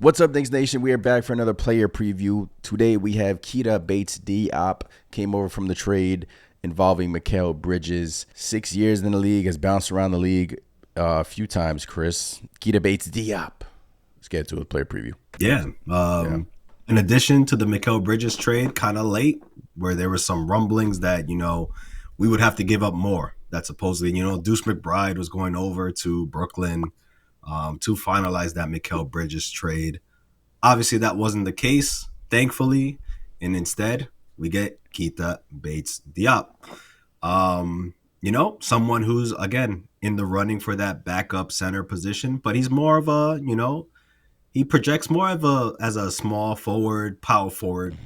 What's up, Knicks Nation? We are back for another player preview. Today we have Keita Bates-Diop, came over from the trade involving Mikal Bridges. 6 years in the league, has bounced around the league a few times, Chris. Keita Bates-Diop. Let's get to a player preview. Yeah. In addition to the Mikal Bridges trade, kind of late, where there were some rumblings that, we would have to give up more. That supposedly, Deuce McBride was going over to Brooklyn to finalize that Mikal Bridges trade. Obviously, that wasn't the case, thankfully. And instead, we get Keita Bates-Diop. Someone who's, again, in the running for that backup center position, but he's more of a, he projects more of as a small forward, power forward,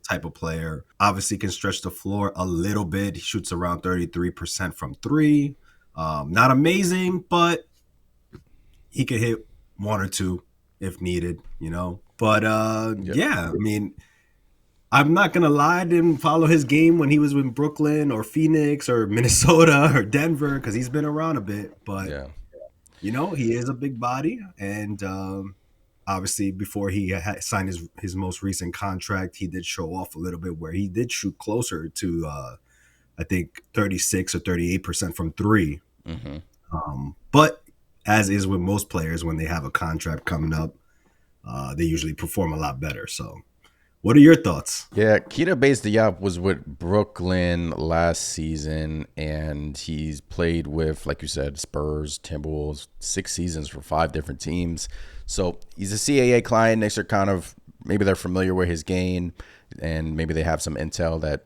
type of player. Obviously can stretch the floor a little bit. He shoots around 33% from three. Not amazing, but he could hit one or two if needed, But yeah, I mean, I'm not gonna lie, I didn't follow his game when he was in Brooklyn or Phoenix or Minnesota or Denver because he's been around a bit. But he is a big body, and obviously before he had signed his most recent contract, he did show off a little bit where he did shoot closer to I think 36 or 38% from three. But as is with most players, when they have a contract coming up, they usually perform a lot better. So what are your thoughts? Yeah, Keita Bates-Diop was with Brooklyn last season, and he's played with, like you said, Spurs, Timberwolves, 6 seasons for 5 different teams. So he's a CAA client. Knicks are maybe they're familiar with his game, and maybe they have some intel that,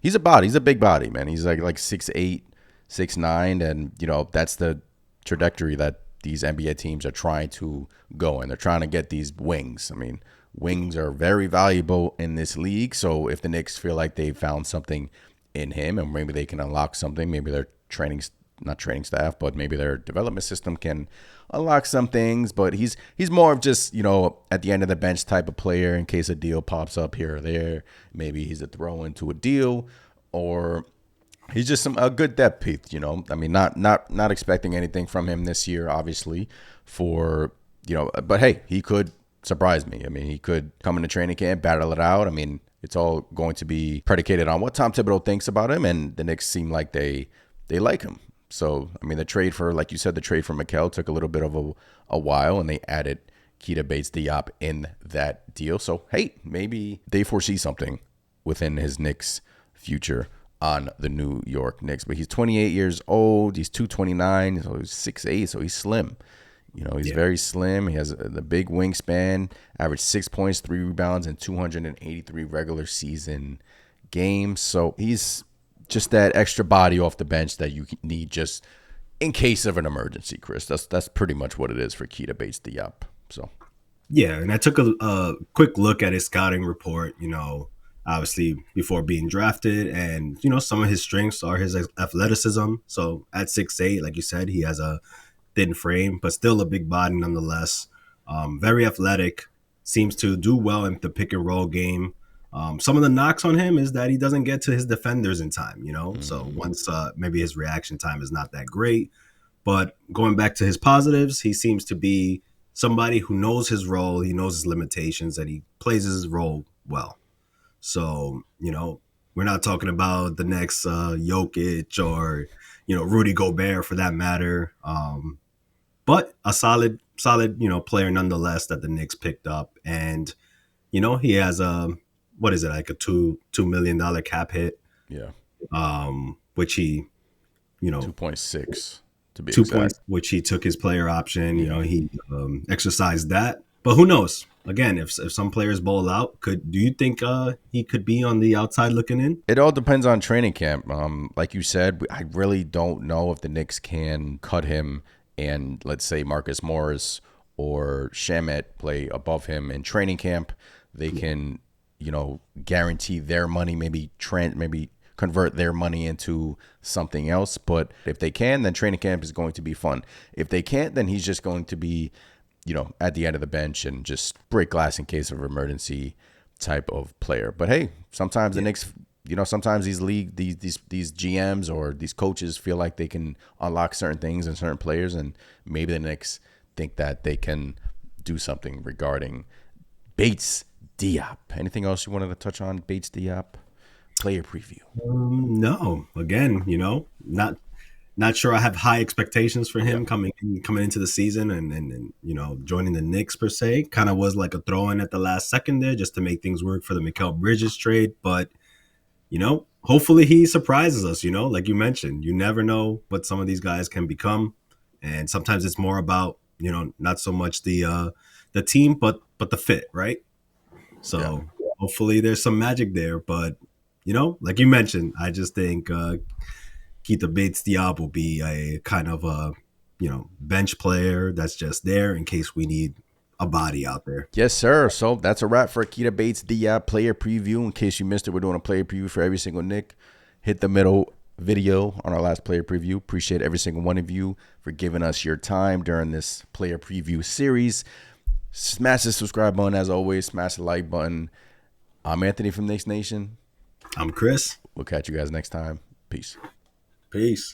he's a body. He's a big body, man. He's like 6'8", 6'9", and, that's the trajectory that these NBA teams are trying to go in. They're trying to get these wings. I mean, wings are very valuable in this league. So if the Knicks feel like they found something in him and maybe they can unlock something, maybe their not training staff, but maybe their development system can unlock some things. But he's more of just, at the end of the bench type of player in case a deal pops up here or there. Maybe he's a throw into a deal, or he's just a good depth piece, I mean, not expecting anything from him this year, obviously, but hey, he could surprise me. I mean, he could come into training camp, battle it out. I mean, it's all going to be predicated on what Tom Thibodeau thinks about him, and the Knicks seem like they like him. So, I mean, the trade for Mikal took a little bit of a while, and they added Keita Bates-Diop in that deal. So, hey, maybe they foresee something within his Knicks future on the New York Knicks. But he's 28 years old. He's 229, so he's 6'8", so he's slim. He's very slim. He has the big wingspan, averaged 6 points, 3 rebounds, and 283 regular season games. So he's just that extra body off the bench that you need just in case of an emergency, Chris. That's pretty much what it is for Keita Bates-Diop. So yeah, and I took a quick look at his scouting report, obviously before being drafted, and some of his strengths are his athleticism. So at 6'8", like you said, he has a thin frame, but still a big body nonetheless. Very athletic, seems to do well in the pick and roll game. Some of the knocks on him is that he doesn't get to his defenders in time, So once maybe his reaction time is not that great. But going back to his positives, he seems to be somebody who knows his role, he knows his limitations, and he plays his role well. So, we're not talking about the next Jokic or, Rudy Gobert for that matter. But a solid, player nonetheless that the Knicks picked up. And, he has like a $2 million cap hit. yeah, which he, 2.6 to be 2 exact. points, which he took his player option. He exercised that. But who knows? Again, if some players bowl out, do you think he could be on the outside looking in? It all depends on training camp. Like you said, I really don't know if the Knicks can cut him and let's say Marcus Morris or Shamet play above him in training camp. They can, guarantee their money, maybe convert their money into something else. But if they can, then training camp is going to be fun. If they can't, then he's just going to be, at the end of the bench and just break glass in case of emergency type of player. But hey, sometimes the Knicks, sometimes these GMs or these coaches feel like they can unlock certain things in certain players, and maybe the Knicks think that they can do something regarding Bates-Diop. Anything else you wanted to touch on Bates-Diop? Player preview. No, again, not sure I have high expectations for Yeah. him coming into the season and joining the Knicks per se. Kind of was like a throw in at the last second there just to make things work for the Mikal Bridges trade, but hopefully he surprises us. Like you mentioned, you never know what some of these guys can become, and sometimes it's more about not so much the team, but the fit, right? Yeah. So hopefully there's some magic there, but like you mentioned, I just think Keita Bates-Diop will be a kind of a bench player that's just there in case we need a body out there. Yes, sir. So that's a wrap for Keita Bates-Diop player preview. In case you missed it, we're doing a player preview for every single Nick. Hit the middle video on our last player preview. Appreciate every single one of you for giving us your time during this player preview series. Smash the subscribe button as always. Smash the like button. I'm Anthony from Knicks Nation. I'm Chris. We'll catch you guys next time. Peace. Peace.